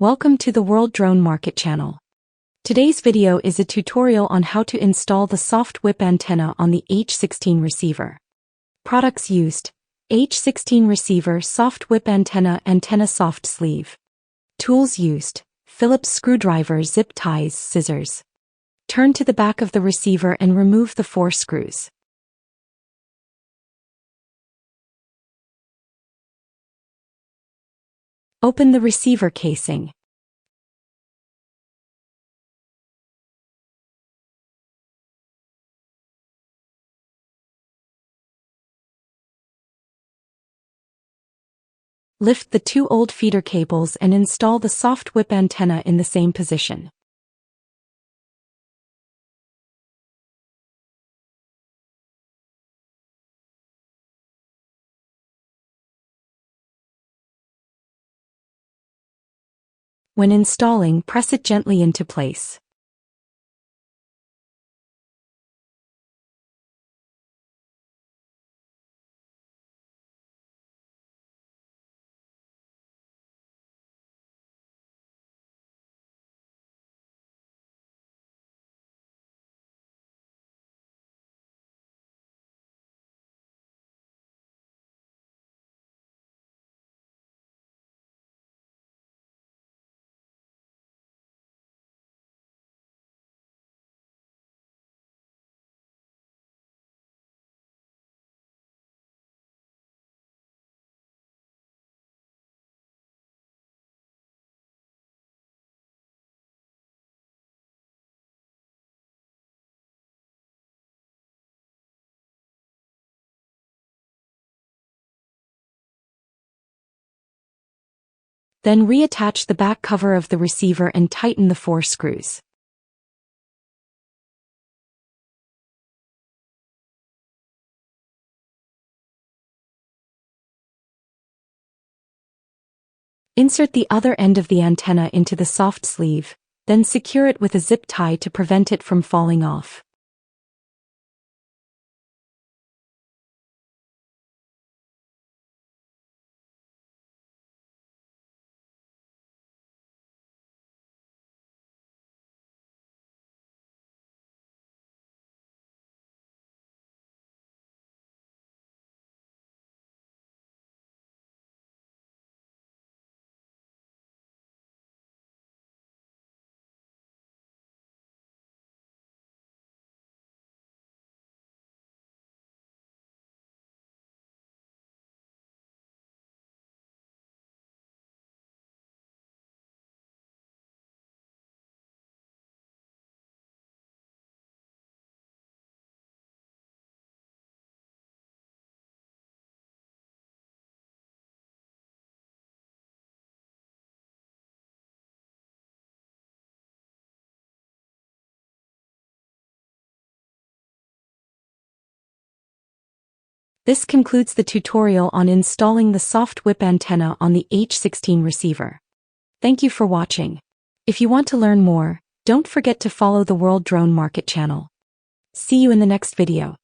Welcome to the World Drone Market channel. Today's video is a tutorial on how to install the soft whip antenna on the H16 receiver. Products used: H16 receiver soft whip antenna soft sleeve. Tools used: Phillips screwdriver, zip ties, scissors. Turn to the back of the receiver and remove the 4 screws. Open the receiver casing. Lift the 2 old feeder cables and install the soft whip antenna in the same position. When installing, press it gently into place. Then reattach the back cover of the receiver and tighten the 4 screws. Insert the other end of the antenna into the soft sleeve, then secure it with a zip tie to prevent it from falling off. This concludes the tutorial on installing the soft whip antenna on the H16 receiver. Thank you for watching. If you want to learn more, don't forget to follow the World Drone Market channel. See you in the next video.